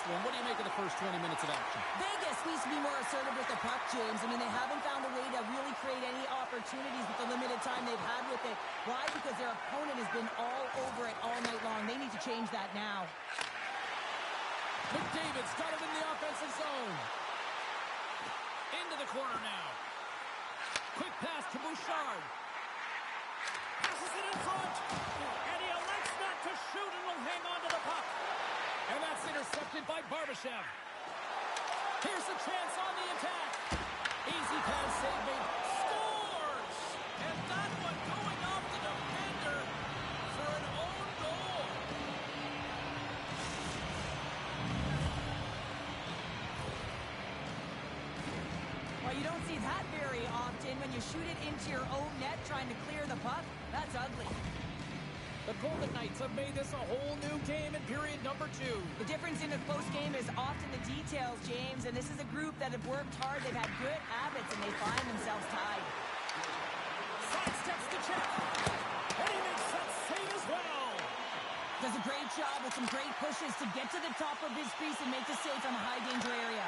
one. What do you make of the first 20 minutes of action? Vegas needs to be more assertive with the puck, James. I mean, they haven't found a way to really create any opportunities with the limited time they've had with it. Why? Because their opponent has been all over it all night long. They need to change that now. McDavid's got it in the offensive zone. Into the corner now. Quick pass to Bouchard. Passes it in front. And he elects not to shoot and will hang on to the puck. And that's intercepted by Barbashev. Here's a chance on the attack. Easy pass save made. Scores! And that one going off the defender for an own goal. Well, you don't see that very often when you shoot it into your own net trying to clear the puck. That's ugly. The Golden Knights have made this a whole new game in period number 2. The difference in a close game is often the details, James, and this is a group that have worked hard. They've had good habits, and they find themselves tied. Sidesteps to Chel. And he makes that save as well. Does a great job with some great pushes to get to the top of his crease and make the save from a high-danger area.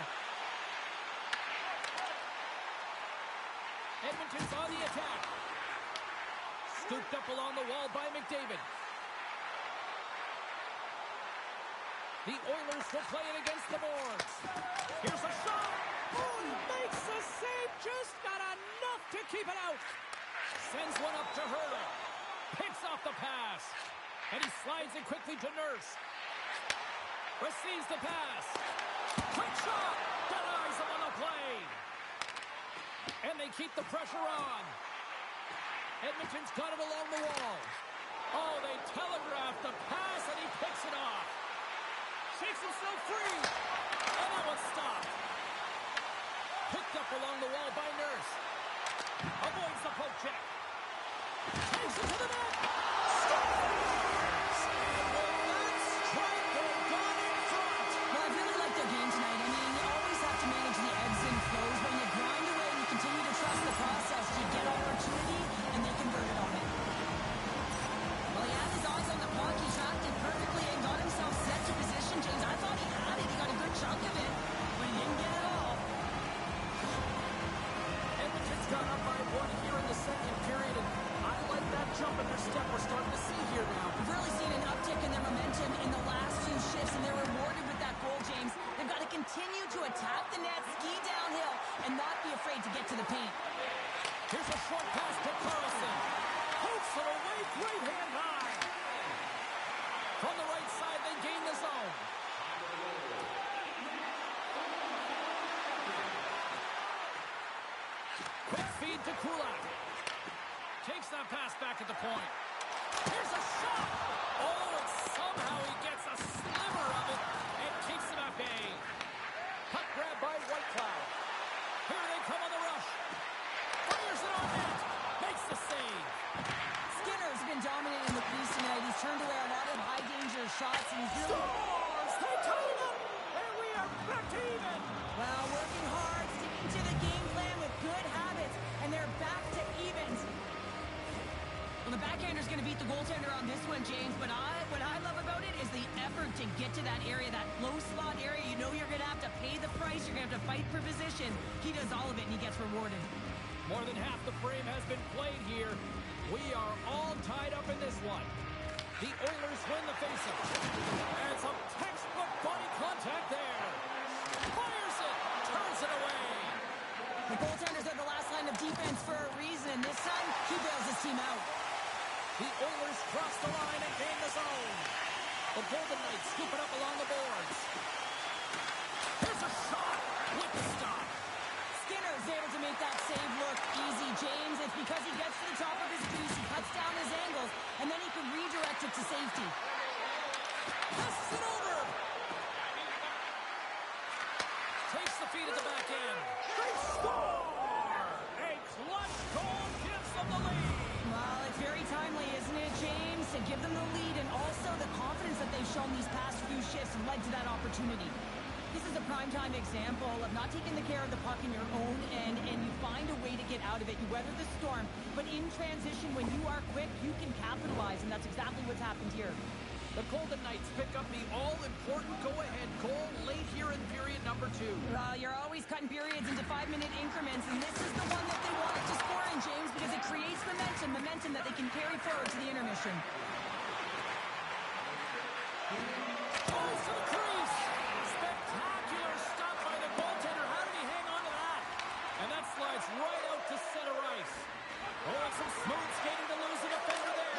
Edmonton's on the attack. Scooped up along the wall by McDavid. The Oilers will play it against the boards. Here's a shot. Oh, he makes the save. Just got enough to keep it out. Sends one up to Hurdle. Picks off the pass. And he slides it quickly to Nurse. Receives the pass. Quick shot. Denies him on the play. And they keep the pressure on. Edmonton's got it along the wall. Oh, they telegraphed the pass, and he picks it off. Shakes himself free. And that one's stopped. Picked up along the wall by Nurse. Avoids the poke check. Takes it to the net. Scores! And with that strike, they've gone in front. Well, I really like their game tonight. I mean, you always have to manage the ebbs and flows. When you grind away and you continue to trust the process, you get opportunity, and they converted on it. Well, he had his eyes on the puck. He tracked it perfectly and got himself set to position, James. I thought he had it. He got a good chunk of it, but he didn't get it all. Edmonton's got up by 1 here in the second period, and I like that jump in their step we're starting to see here now. We've really seen an uptick in their momentum in the last few shifts, and they're rewarded with that goal, James. They've got to continue to attack the net, ski downhill, and not be afraid to get to the paint. Here's a short pass to Carlson. Pokes it away, great hand high. From the right side, they gain the zone. Quick feed to Kulak. Takes that pass back at the point. Here's a shot. Oh, and somehow he gets a sliver of it and keeps it at bay. Puck grab by Whitecloud. Here they come on the rush. Fires it on net. Makes the save. Skinner's been dominating the crease tonight. He's turned away a lot of high-danger shots, and he's really... Scores! They tie it up, and we are back to even. Well, working hard, sticking to the game plan with good habits, and they're back to evens. Well, the backhander's going to beat the goaltender on this one, James, but what I love about it is the effort to get to that area, that low slot area. You know you're going to have to pay the price. You're going to have to fight for position. He does all of it, and he gets rewarded. More than half the frame has been played here. We are all tied up in this one. The Oilers win the faceoff. And some textbook body contact there. Fires it. Turns it away. The goaltenders are the last line of defense for a reason, and this time, he bails his team out. The Oilers cross the line and gain the zone. The Golden Knights scoop it up along the boards. Here's a shot with the stop. Skinner's able to make that save look easy, James. It's because he gets to the top of his crease, he cuts down his angles, and then he can redirect it to safety. Passes it over. Takes the feed at the back end. They score! A clutch goal gives them the lead. Well, it's very timely, isn't it, James? To give them the lead and also the confidence that they've shown these past few shifts led to that opportunity. This is a primetime example of not taking the care of the puck in your own end, and you find a way to get out of it. You weather the storm, but in transition, when you are quick, you can capitalize, and that's exactly what's happened here. The Golden Knights pick up the all-important go-ahead goal late number 2. You're always cutting periods into 5-minute increments, and this is the one that they want to score in, James, because it creates momentum that they can carry forward to the intermission. Goes to the crease. Spectacular stop by the goaltender. How did he hang on to that? And that slides right out to center ice. Oh, and some smooth skating to lose the defender there.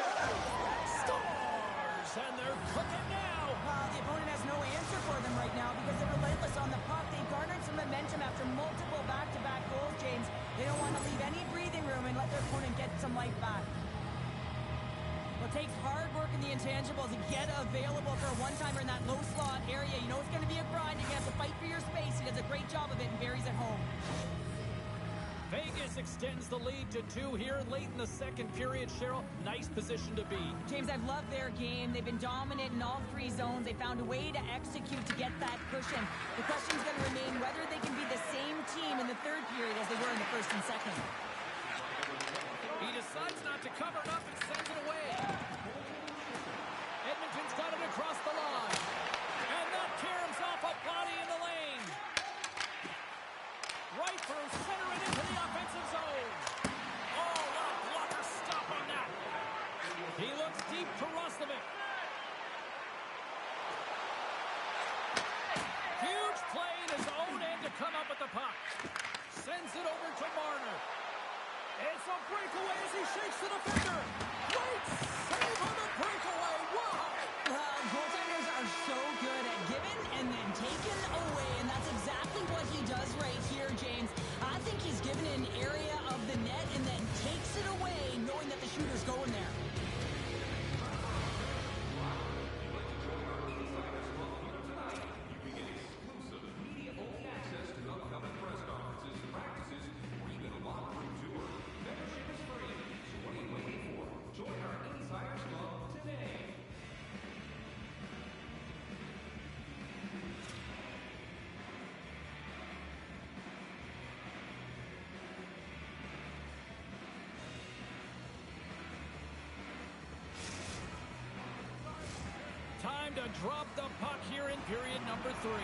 Stars, and they're cooking now. The opponent has no answer for them right now because they're relentless on the puck. They've garnered some momentum after multiple back-to-back goals, James. They don't want to leave any breathing room and let their opponent get some life back. Well, it takes hard work in the intangibles to get available for a one-timer in that low slot area. You know it's going to be a grind. You're going to have to fight for your space. He does a great job of it and buries it home. Vegas extends the lead to 2 here late in the second period. Cheryl, nice position to be. James, I've loved their game. They've been dominant in all 3 zones. They found a way to execute to get that cushion. The question's going to remain whether they can be the same team in the third period as they were in the first and second. He decides not to cover it up and sends it away. Edmonton's got it across the line. And that caroms off a body in the lane. Right through center and into the offensive zone. Oh, what a blocker stop on that. He looks deep to Roslovic. Huge play in his own end to come up with the puck. Sends it over to Marner. It's a breakaway as he shakes the defender. Great save on the breakaway. Wow. Goaltenders are so good at giving and then taking away, and that's exactly what he does right here, James. I think he's given an area of the net and then takes it away, knowing that the shooter's going there. Time to drop the puck here in period number 3. And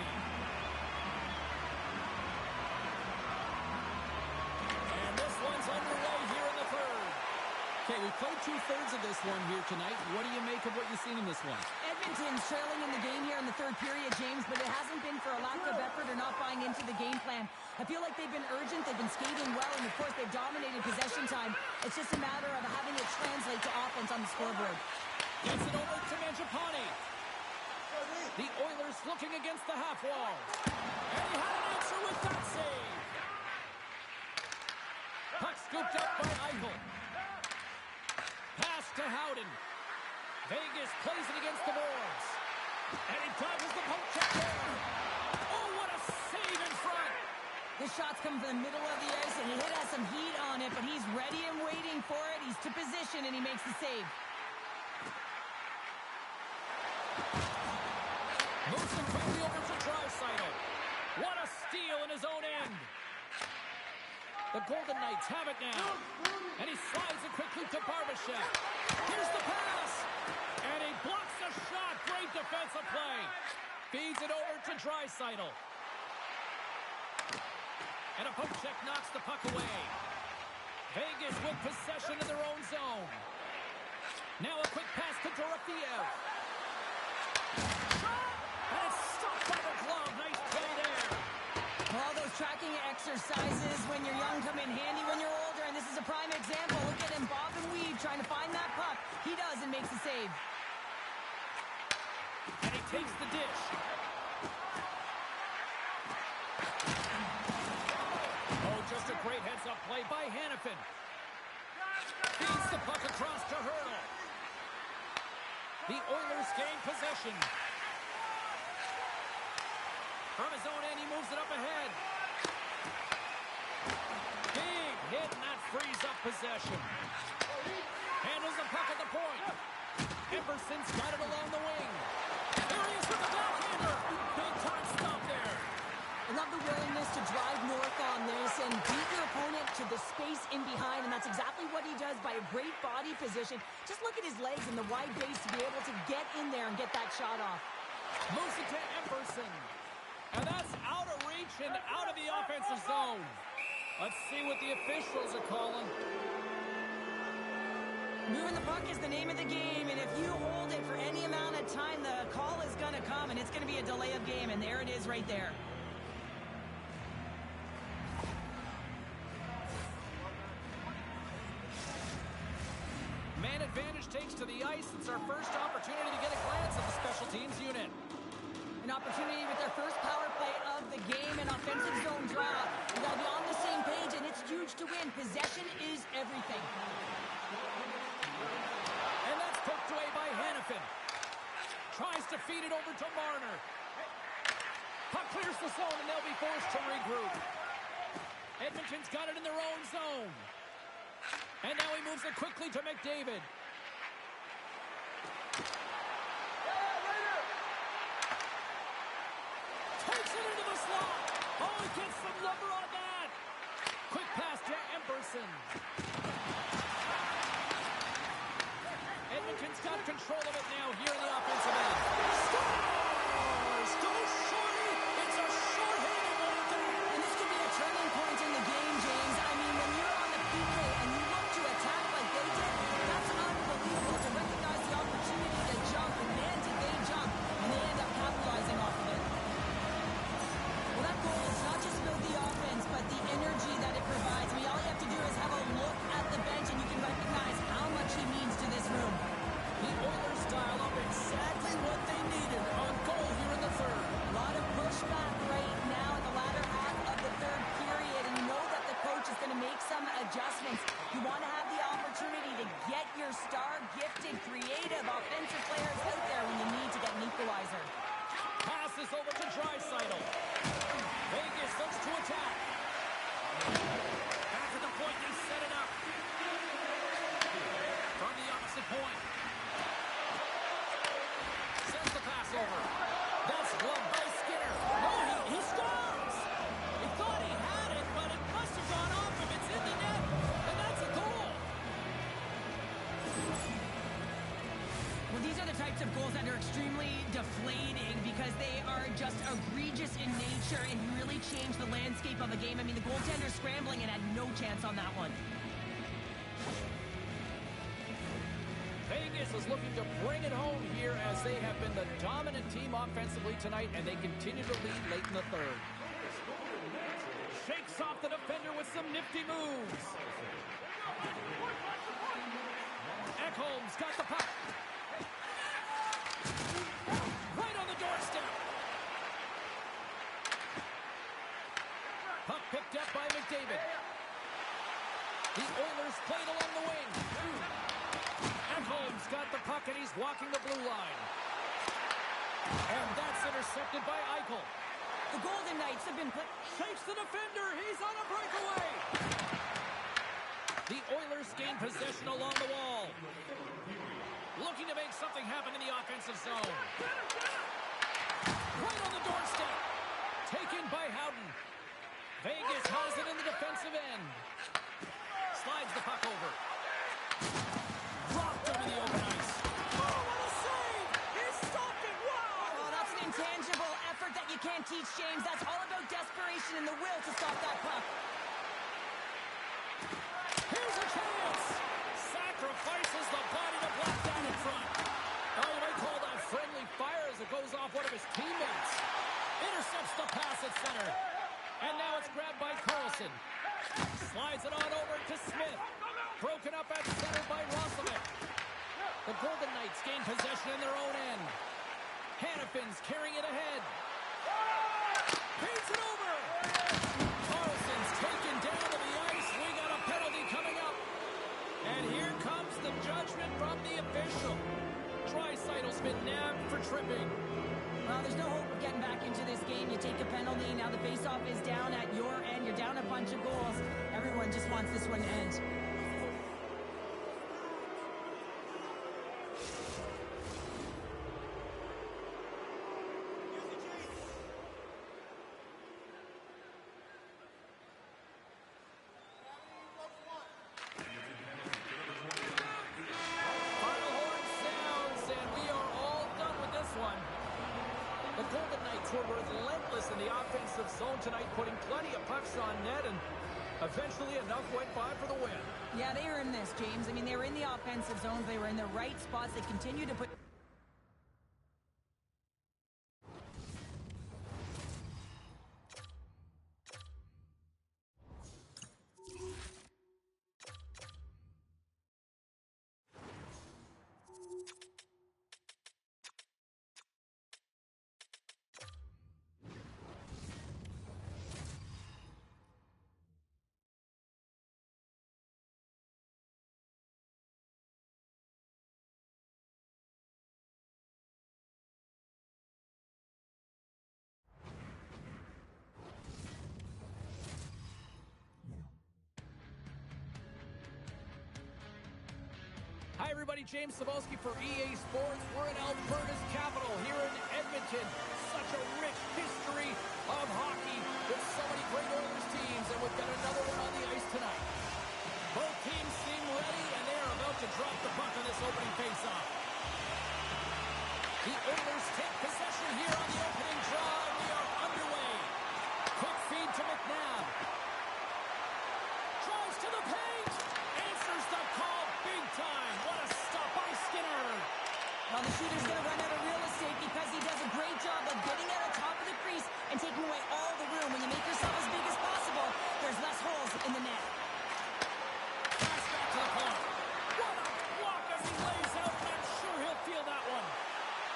this one's underway here in the third. Okay, we played 2/3 of this one here tonight. What do you make of what you've seen in this one? Edmonton's trailing in the game here in the third period, James, but it hasn't been for a lack of effort or not buying into the game plan. I feel like they've been urgent, they've been skating well, and of course they've dominated possession time. It's just a matter of having it translate to offense on the scoreboard. Gets it over to Mangiapane. The Oilers looking against the half wall. And he had an answer with that save. Puck scooped up by Eichel. Pass to Howden. Vegas plays it against the boards. And he dodges the poke check there. Oh, what a save in front. This shot's coming from the middle of the ice, and he has some heat on it, but he's ready and waiting for it. He's to position, and he makes the save. Moves him quickly over to Draisaitl. What a steal in his own end. The Golden Knights have it now. And he slides it quickly to Barbashev. Here's the pass. And he blocks the shot. Great defensive play. Feeds it over to Draisaitl. And a poke check knocks the puck away. Vegas with possession in their own zone. Now a quick pass to Dorofeev. And it's stopped by the glove. Nice play there. All those tracking exercises when you're young come in handy when you're older, and this is a prime example. Look at him bob and weave trying to find that puck. He does and makes the save. And he takes the dish. Oh, just a great heads-up play by Hanifin. Feeds the puck across to Hurdle. The Oilers gain possession. From his own end, he moves it up ahead. Big hit, and that frees up possession. Handles the puck at the point. Emerson's got it along the wing. There he is with the backhander. Big time stop there. I love the willingness to drive north on this and beat your opponent to the space in behind, and that's exactly what he does by a great body position. Just look at his legs and the wide base to be able to get in there and get that shot off. Moves it to Emerson. And that's out of action out of the offensive zone. Let's see what the officials are calling. Moving the puck is the name of the game, and if you hold it for any amount of time, the call is going to come, and it's going to be a delay of game, and there it is right there. Man advantage takes to the ice. It's our first opportunity to get a glance at the special teams unit. An opportunity with their first power play of the game, an offensive zone draw. You got to be on the same page, and it's huge to win. Possession is everything. And that's poked away by Hannafin. Tries to feed it over to Marner. Puck clears the zone, and they'll be forced to regroup. Edmonton's got it in their own zone. And now he moves it quickly to McDavid. Takes it into the slot. Oh, he gets some lumber on that. Quick pass to Emberson. Edmonton's got control of it now here in the offensive end. Scores! Goes Shorty! It's a short-handed one there. And this could be a turning point in the game, James. I mean, when you're on the PK and you look to attack like they did, that's unbelievable to recognize the opportunity to jump. And man, did they jump. And they end up capitalizing off of it. Well, that goal is not just about the offense, but the energy that it provides. I mean, all you have to do is have a look at the bench, and you can recognize how much he means to this room. The Oilers dial up exactly what they needed on goal here in the third. A lot of pushback right now in the latter half of the third period, and you know that the coach is going to make some adjustments. You want to have the opportunity to get your star, gifted, creative, offensive players out there when you need to get an equalizer. Passes over to Draisaitl. Vegas looks to attack. Back at the point, they set it up. From the opposite point. Sends the pass over. That's gloved by Skinner. No, he scores! He thought he had it, but it must have gone off him. It's in the net, and that's a goal. Well, these are the types of goals that are extremely deflating because they are just egregious in nature and really change the landscape of a game. I mean, the goaltender scrambling and had no chance on that one. Vegas is looking to bring it home here as they have been the dominant team offensively tonight, and they continue to lead late in the third. Shakes off the defender with some nifty moves. Ekholm's got the puck. Right on the doorstep. Puck picked up by McDavid. The Oilers played along the wing. Ekholm's got the puck, and he's walking the blue line. And that's intercepted by Eichel. The Golden Knights have been put... Shakes the defender. He's on a breakaway. The Oilers gain possession along the wall. Looking to make something happen in the offensive zone. Right on the doorstep. Taken by Howden. Vegas has it in the defensive end. Slides the puck over. Dropped over the open ice. Oh, what a save! He stopped it! Wow! Oh, that's an intangible effort that you can't teach, James. That's all about desperation and the will to stop that puck. Here's a chance! Sacrifices the body to block that in front. Oh, you might call that friendly fire as it goes off one of his teammates. Intercepts the pass at center. And now it's grabbed by Carlson. Slides it on over to Smith. Broken up at center by Roslovic. The Golden Knights gain possession in their own end. Hannafin's carrying it ahead. Feeds it over. Carlson's taken down to the ice. We got a penalty coming up. And here comes the judgment from the official. Draisaitl's been nabbed for tripping. Well, there's no hope of getting back into this game. You take a penalty. Now the faceoff is down at your end. You're down a bunch of goals. Everyone just wants this one to end. The Golden Knights were relentless in the offense. offensive zone tonight, putting plenty of pucks on net, and eventually enough went by for the win. Yeah, they were in this, James. I mean, they were in the offensive zones. They were in the right spots. They continue to put... Hi, everybody. James Cebulski for EA Sports. We're in Alberta's capital here in Edmonton. Such a rich history of hockey with so many great Oilers teams, and we've got another one on the ice tonight. Both teams seem ready, and they are about to drop the puck on this opening faceoff. The Oilers take possession here on the opening draw, and we are underway. Quick feed to McNabb. Drives to the paint. Answers the call big time. What a stop by Skinner. Well, the shooter's going to run out of real estate because he does a great job of getting out on top of the crease and taking away all the room. When you make yourself as big as possible, there's less holes in the net. Pass back to the corner. What a block as he lays out, and I'm sure he'll feel that one.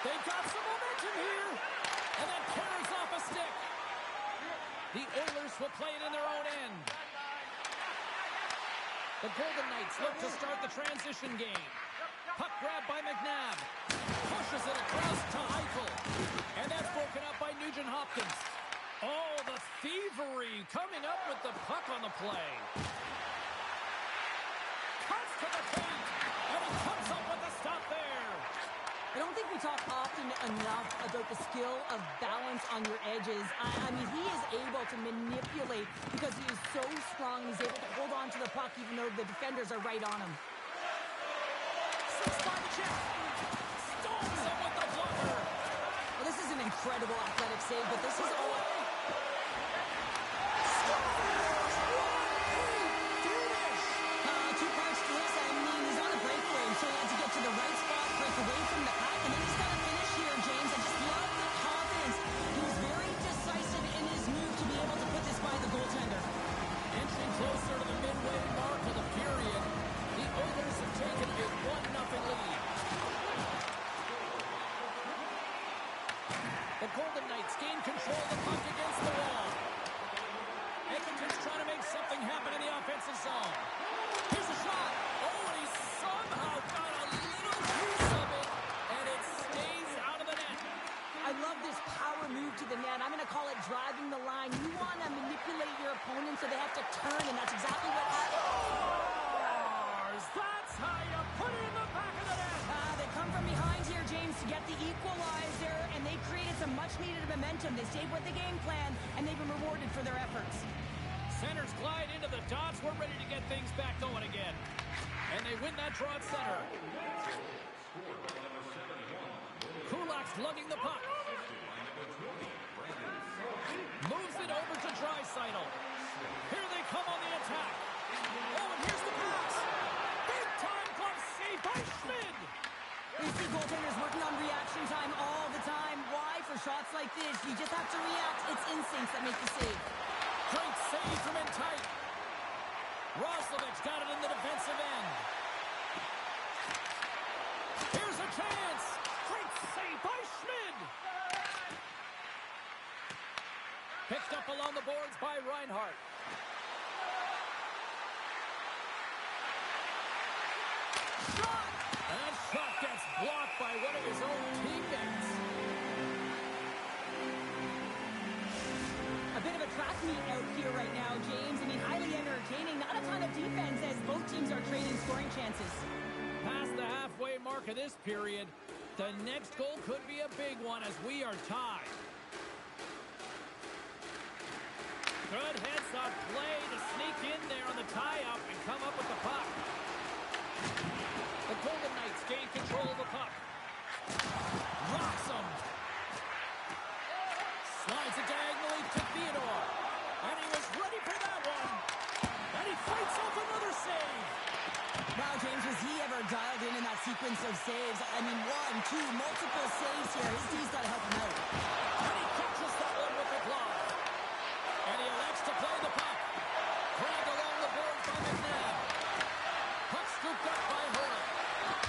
They've got some momentum here, and then carries off a stick. The Oilers will play it in their own end. The Golden Knights look to start the transition game. Puck grab by McNabb. Pushes it across to Eichel. And that's broken up by Nugent-Hopkins. Oh, the thievery coming up with the puck on the play. Cuts to the paint. And he comes up with the stop there. I don't think we talk often enough about the skill of balance on your edges. I mean, he is able to manipulate because he is so strong. He's able to hold on to the puck even though the defenders are right on him. Six by the check. Stones him with the blocker. Well, this is an incredible athletic save, but this is all... Two parts to this. I mean, he's on a break frame, so he had to get to the right spot, break away from the pack, and then he's got to finish here, James. I just love the confidence. He was very decisive in his move to be able to put this by the goaltender. Inching closer to the midway mark of the period, the Oilers have taken a 1-0 lead. The Golden Knights gain control of the puck against the wall. Edmonton's trying to make something happen in the offensive zone. Here's a shot. Oh, and he somehow got a little piece of it, and it stays out of the net. I love this power move to the net. I'm going to call it driving the line. You want to manipulate your opponent so they have to turn, and that's exactly what happened. That's how you put it in the back of the net. They come from behind here, James, to get the equalizer, and they created some much-needed momentum. They stayed with the game plan, and they've been rewarded for their efforts. Centers glide into the dots. We're ready to get things back going again. And they win that draw at center. Kulak's lugging the puck. Moves it over to Draisaitl. Here they come on the attack. Oh, and here's the pass. Big time glove save by Schmid. We see goaltenders working on reaction time all the time. Why? For shots like this, you just have to react. It's instincts that make the save. Great save from in tight. Roslovic got it in the defensive end. Here's a chance. Great save by Schmid. Picked up along the boards by Reinhart. Shot! And that shot gets blocked by one of his own teammates. A bit of a track meet out here right now, James. I mean, highly entertaining. Not a ton of defense as both teams are trading scoring chances. Past the halfway mark of this period, the next goal could be a big one as we are tied. Good heads-up play to sneak in there on the tie-up and come up with the puck. The Golden Knights gain control of the puck. Rocks him. Slides it diagonally to sequence of saves. I mean, one, two, multiple saves here. His team's got to help him out. And he catches that one with the glove. And he elects to play the puck. Grabbed along the boards by McNabb. Puck scooped up by Hurley.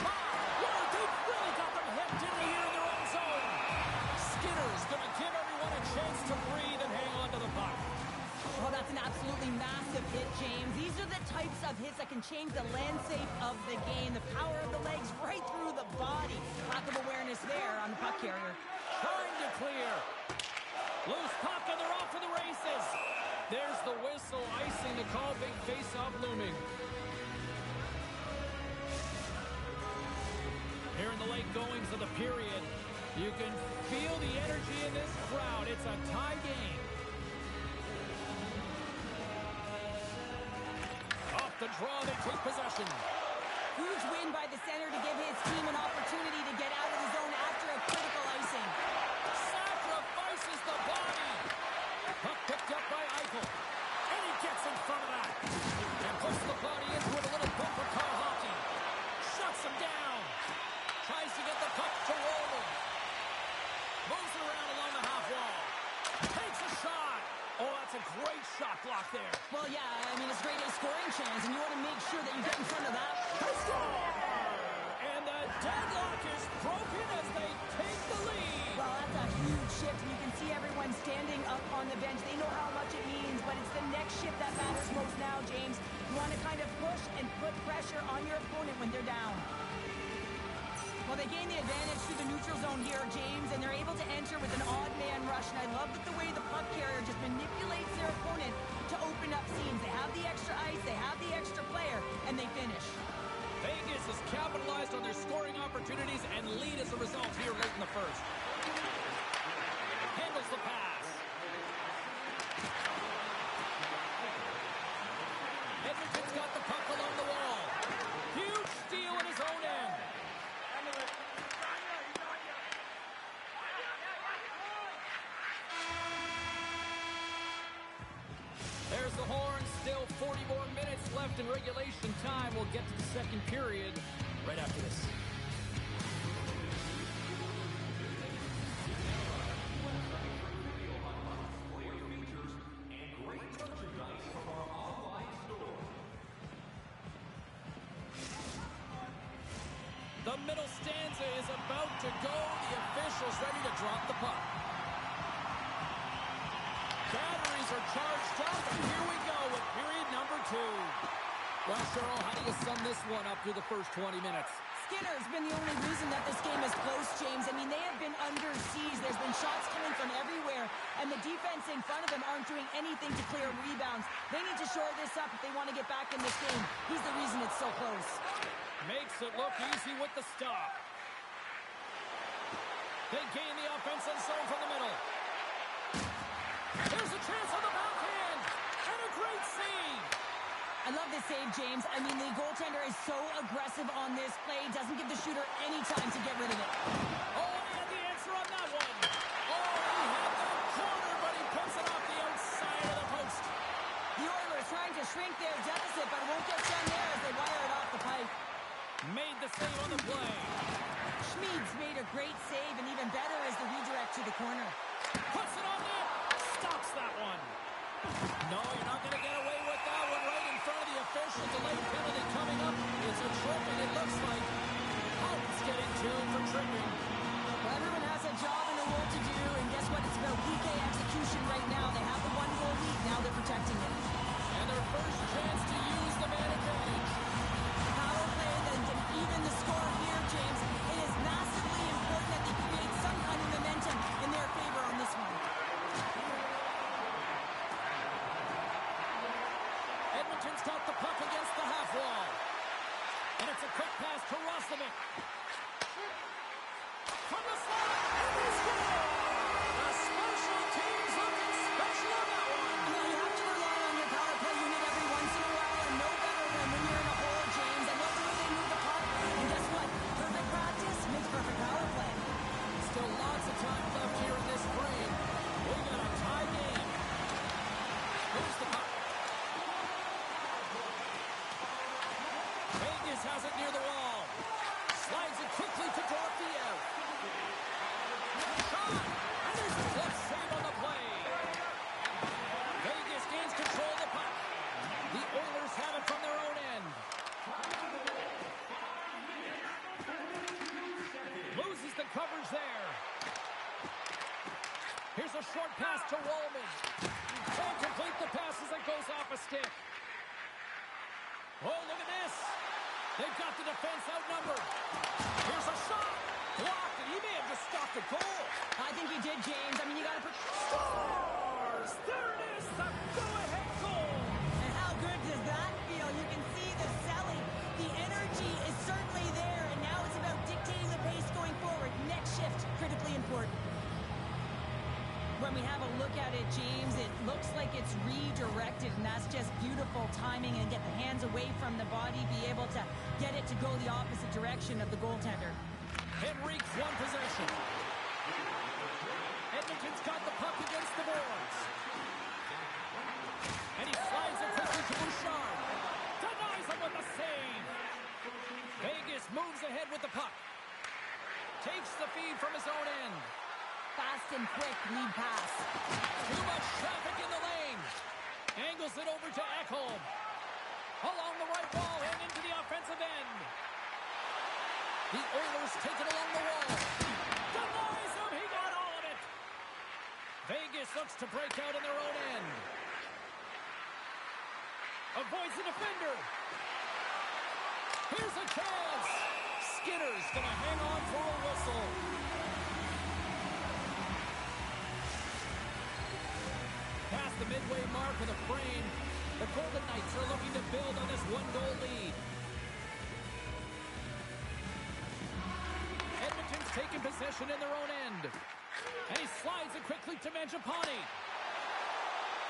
Whoa, they really got them hit, didn't they, here in their own zone? Skinner's going to give everyone a chance to breathe and hang on to the puck. Oh, that's an absolutely massive hit, James. These are the types of hits that can change the landscape of the game. The power of the legs right through the body. Lack of awareness there on the puck carrier. Trying to clear. Loose puck, and they're off to the races. There's the whistle, icing the call, big face-off looming. Here in the late goings of the period, you can feel the energy in this crowd. It's a tie game. Off the draw, they take possession. Huge win by the center to give his team an opportunity to get out of the zone after a critical icing. Sacrifices the body. Puck picked up by Eichel. And he gets in front of that. And puts the body into it, a little bumper car hockey. Shuts him down. Tries to get the puck to roll. Moves around along the half wall. Takes a shot. Oh, that's a great shot block there. Well, yeah, I mean, it's great a scoring chance, and you want to make sure that you get in front of that. Score! And the deadlock is broken as they take the lead. Well, that's a huge shift, and you can see everyone standing up on the bench. They know how much it means, but it's the next shift that matters most now, James. You want to kind of push and put pressure on your opponent when they're down. Well, they gain the advantage through the neutral zone here, James, and they're able to enter with an odd man rush. And I love that the way the puck carrier just manipulates their opponent to open up seams. They have the extra ice, they have the extra player, and they finish. Vegas has capitalized on their scoring opportunities and lead as a result here late in the first. Handles the pass. Edmonton's got the puck along the wall. Huge steal in his own end. There's the horn. Still 40 more minutes left in regulation time. We'll get to the second period right after this. The middle stanza is about to go. The officials ready to drop the puck. Batteries are charged up, and here we go with period number 2. Well, Cheryl, how do you sum this one up through the first 20 minutes? Skinner's been the only reason that this game is close, James. I mean, they have been under siege. There's been shots coming from everywhere, and the defense in front of them aren't doing anything to clear rebounds. They need to shore this up if they want to get back in this game. He's the reason it's so close. Makes it look easy with the stop. They gain the offensive zone from the middle. There's a chance on the backhand, and a great save. I love this save, James. I mean, the goaltender is so aggressive on this play. Doesn't give the shooter any time to get rid of it. Oh, he had the answer on that one. Oh, he had that corner, but he puts it off the outside of the post. The Oilers trying to shrink their deficit, but it won't get done there as they wire it off the pipe. Made the save on the play. Schmid's made a great save, and even better is the redirect to the corner. Puts it on net. Stops that one. No, you're not going to get away with that one right in front of the official. Delayed penalty coming up. It's a tripping, it looks like. Houghton's getting two for tripping. Well, everyone has a job and a role to do, and guess what? It's about PK execution right now. They have the one-goal lead. Now they're protecting it. And their first chance to use the man advantage. Power play and then even the score here, James. It is massively important that they create some kind of momentum in their favor on this one. Edmonton's got the puck against the half wall. And it's a quick pass to Roslovic. From the slot, and they score! The special teams looking special on that one. Well, you have to rely on your power play unit every once in a while, and no better when you're in a hole, James. I love the way they move the puck. And guess what? Perfect practice makes perfect power play. Still lots of time left here in this frame. We got a tie game. Here's the puck. Vegas has it near the wall. pass to Roman. Can't complete the pass as it goes off a stick. Oh, look at this. They've got the defense outnumbered. Here's a shot. Blocked, and he may have just stopped a goal. I think he did, James. I mean, you got to put... Scores! There it is, the go-ahead goal. And how good does that feel? You can see the selling. The energy is certainly there, and now it's about dictating the pace going forward. Next shift, critically important. When we have a look at it, James, it looks like it's redirected, and that's just beautiful timing and get the hands away from the body, be able to get it to go the opposite direction of the goaltender. Henrique's one possession. Edmonton's got the puck against the boards. And he slides it quickly to Bouchard. Denies him with the save. Vegas moves ahead with the puck. Takes the feed from his own end. Fast and quick lead pass. Too much traffic in the lane. Angles it over to Ekholm. Along the right wall and into the offensive end. The Oilers take it along the wall. Denies him. He got all of it. Vegas looks to break out in their own end. Avoids the defender. Here's a chance. Skinner's going to hang on for a whistle. Past the midway mark of the frame, the Golden Knights are looking to build on this one-goal lead. Edmonton's taking possession in their own end. And he slides it quickly to Mangiapane.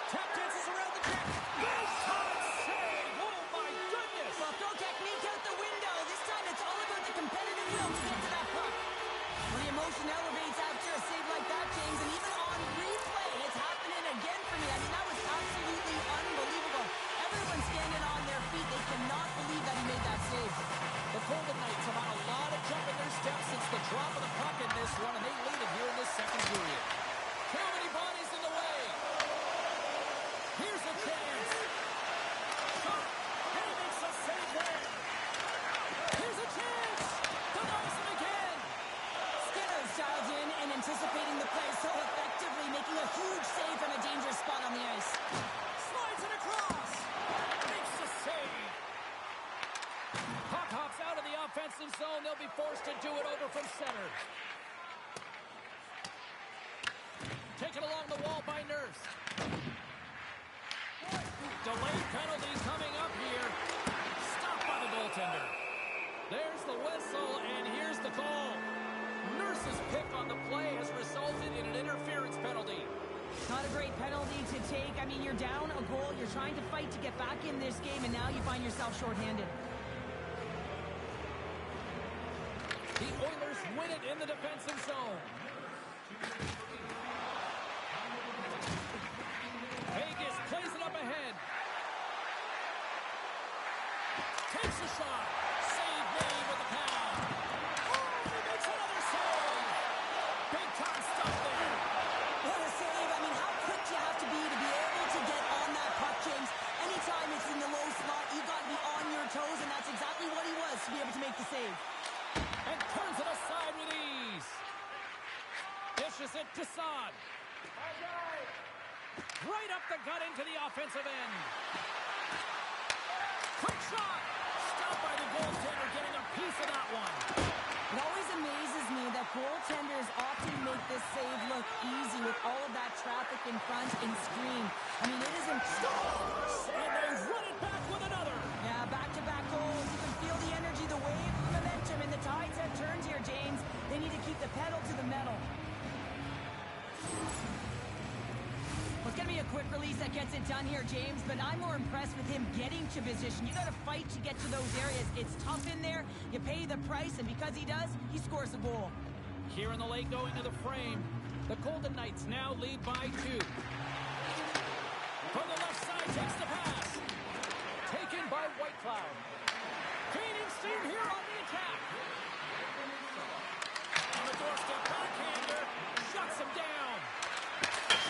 Tap dances around the net. Nice shot, save! Oh my goodness! Well, throw technique out the window. This time it's all about the competitive will to get to that puck. Well, the emotion elevates after a save like that, James, and even on replay, it's happening again for me. I mean, that was absolutely unbelievable. Everyone's standing on their feet. They cannot believe that he made that save. The Golden Knights have had a lot of jump in their steps since the drop of the puck in this one, and they lead it here in this second period. Too many bodies in the way. Here's a chance. Shot. And he makes a save there. Here's a chance. Denies him again. Skinner's dialed in and anticipating the play so effectively, making a huge save from a dangerous spot on the ice. Slides it across. Makes the save. Puck hops out of the offensive zone. They'll be forced to do it over from center. Taken along the wall by Nurse. Delayed penalty coming up here. Stopped by the goaltender. There's the whistle, and here's the call. Nurse's pick on the play has resulted in an interference penalty. Not a great penalty to take. I mean, you're down a goal. You're trying to fight to get back in this game, and now you find yourself shorthanded. The Oilers win it in the defensive zone. Vegas plays it up ahead. Takes a shot. Save made with the pad. Oh, he makes another save. Big time stuff there. What a save. I mean, how quick do you have to be able to get on that puck, James? Anytime it's in the low slot, you've got to be on your toes, and that's exactly what he was to be able to make the save. And turns it aside with ease. Dishes it to Saad. Right up the gut into the offensive end. Quick shot. Stopped by the goaltender, getting a piece of that one. It always amazes me that goaltenders often make this save look easy with all of that traffic in front and screen. I mean, it isn't... And they run it back with another. Yeah, back-to-back goals. You can feel the energy, the wave, the momentum, and the tides have turned here, James. They need to keep the pedal to the metal. Well, it's going to be a quick release that gets it done here, James, but I'm more impressed with him getting to position. You got to fight to get to those areas. It's tough in there. You pay the price, and because he does, he scores a goal. Here in the late going to the frame, the Golden Knights now lead by 2. From the left side, takes the pass. Taken by Whitecloud. Gaining steam here on the attack. On the doorstep, backhander. Shuts him down.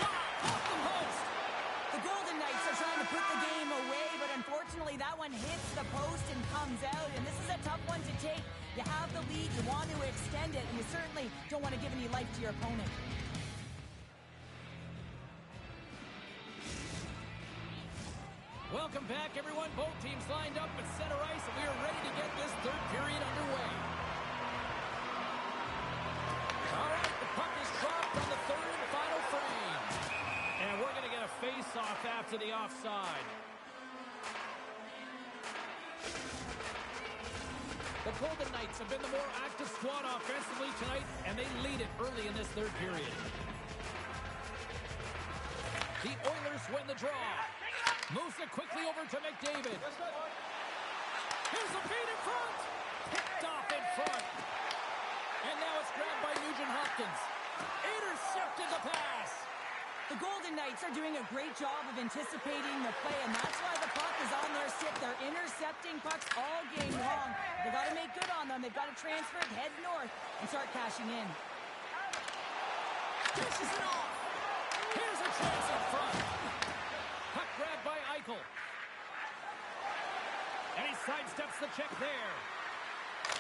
Shot off the post. The Golden Knights are trying to put the game away, but unfortunately that one hits the post and comes out, and this is a tough one to take. You have the lead, you want to extend it, and you certainly don't want to give any life to your opponent. Welcome back, everyone. Both teams lined up at center ice, and we are ready to get this third period underway. All right, the puck is dropped on the third and final frame. And we're going to get a face-off after the offside. The Golden Knights have been the more active squad offensively tonight, and they lead it early in this third period. The Oilers win the draw. Moves it quickly over to McDavid. Here's a feed in front. Picked off in front. And now it's grabbed by Nugent Hopkins. Intercepted the pass. The Golden Knights are doing a great job of anticipating the play, and that's why the puck is on their stick. They're intercepting pucks all game long. They got to make good on them. They've got to transfer it, head north, and start cashing in. Dishes it off. Here's a chance up front. Puck grabbed by Eichel. And he sidesteps the check there.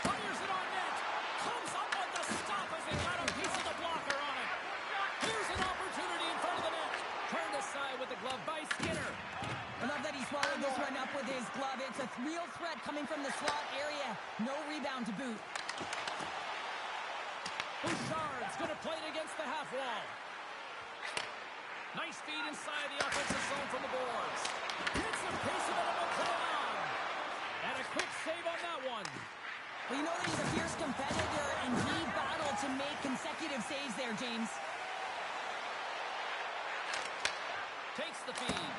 Fires it on net. Comes up with the stop as they got a piece of the blocker on it. Here's an opportunity in front of the net. Turned aside with the glove by Skinner. I love that he swallowed this one up with his glove. It's a real threat coming from the slot area. No rebound to boot. Bouchard's going to play it against the half wall. Nice feed inside the offensive zone from the boards. Gets a piece of it and put it on. And a quick save on that one. Well, you know that he's a fierce competitor, and he battled to make consecutive saves there, James. Takes the feed.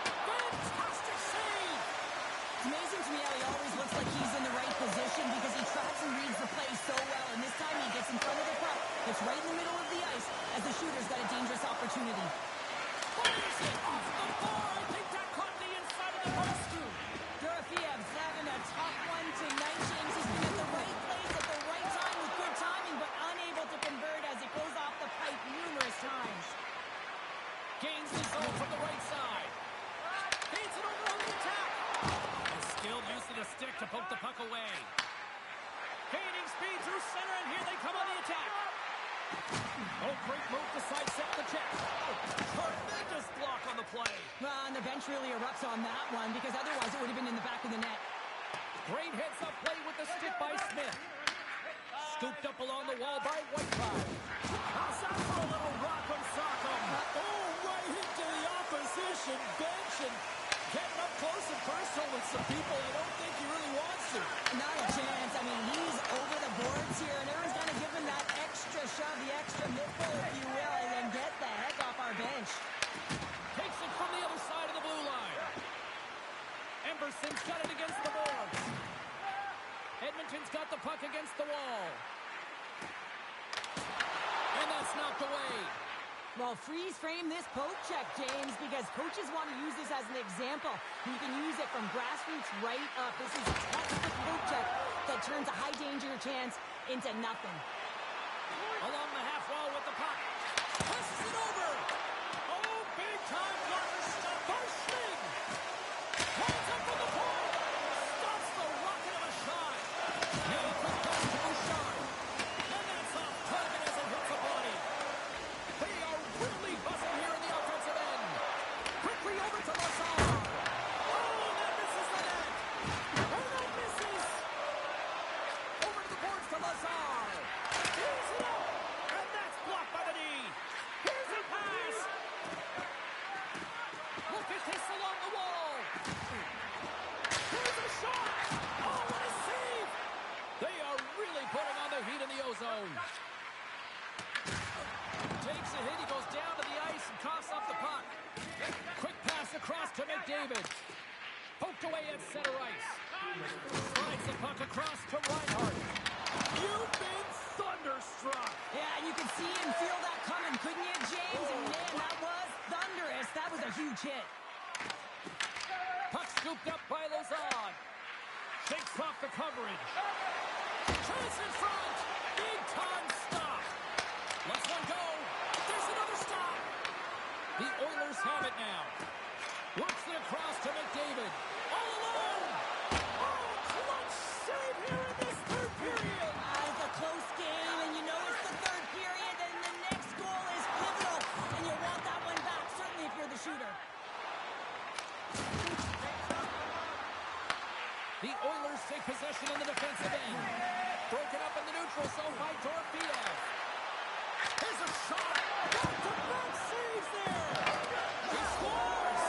Fantastic save! It's amazing to me how he always looks like he's in the right position because he tracks and reads the play so well. And this time he gets in front of the puck. Gets right in the middle of the ice as the shooter's got a dangerous opportunity. Fires it off the bar. I think that caught the inside of the post. Dorofiev's having a tough one tonight, James. He's been at the right place at the right time with good timing, but unable to convert as it goes off the pipe numerous times. Gains the zone from the right side. Feeds it over on the attack. And skilled use of the stick to poke the puck away. Gaining speed through center, and here they come on the attack. Oh, great move to sidestep the check. Tremendous block on the play. Well, and the bench really erupts on that one because otherwise it would have been in the back of the net. Great heads-up play with the stick by Smith. Scooped up along the wall by Whitecloud. Pass out for a little rock on Sock'em. Oh, right into the opposition bench and getting up close and personal with some people I don't think he really wants to. Not a chance. I mean, he's over the boards here, and everyone's going to give him that extra shove, the extra midfill, if you will, and then get the heck off our bench. Takes it from the other side of the blue line. Emberson's got it against the boards. Edmonton's got the puck against the wall. And that's knocked away. Well, freeze frame this poke check, James, because coaches want to use this as an example. You can use it from grassroots right up. This is a textbook poke check that turns a high danger chance into nothing. Along the half wall with the puck. Presses it over. Oh, big time blocker stop by Schmid. Holds up for the point. Stops the rocket of a shot. Now a quick pass to Bouchard. And that's off target as it hits the body. They are really buzzing here in the offensive end. Quickly over to Lazar. Oh, that misses the net. And that misses. Over to the boards to Lazar. Here's it up. And that's blocked by the D. Here's a pass. Look at this along the wall. Here's a shot. Oh, what a save. They are really putting on the heat in the ozone. Takes a hit. He goes down to the ice and coughs up the puck. Quick pass across to McDavid. Poked away at center ice. Slides the puck across to Reinhart. You've been thunderstruck. Yeah, and you could see and feel that coming, couldn't you, James? And man, that was thunderous. That was a huge hit. Puck scooped up by Lazard. Shakes off the coverage. Chance in front. Big time stop. Let's one go. There's another stop. The Oilers have it now. Works it across to McDavid. All alone. Oh, clutch save here in this third period. It's a close game, and you know it's the third period, and the next goal is pivotal, and you want that one back, certainly if you're the shooter. The Oilers take possession in the defensive end. Broken up in the neutral zone by Torpedo. Here's a shot. Back-to-back saves there. He scores.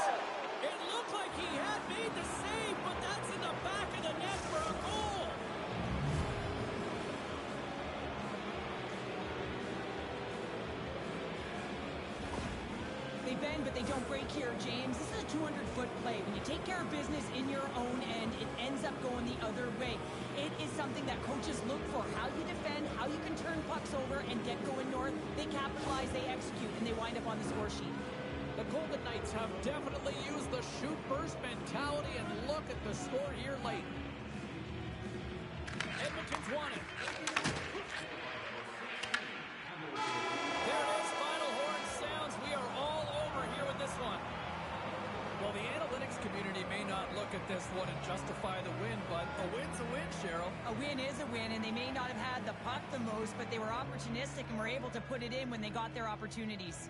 It looked like he had made the save, but that's in the back of the net for a goal. They bend, but they don't break here, James. This is a 200-foot play. When you take care of business in your own end, it ends up going the other way. It is something that coaches look for. How you defend, how you can turn pucks over and get going north. They capitalize, they execute, and they wind up on the score sheet. The Golden Knights have definitely used the shoot-burst mentality, and look at the score here late. Edmonton's won it. There it is, final horn sounds. We are all over here with this one. Well, the analytics community may not look at this one and justify the win, but a win's a win, Cheryl. A win is a win, and they may not have had the puck the most, but they were opportunistic and were able to put it in when they got their opportunities.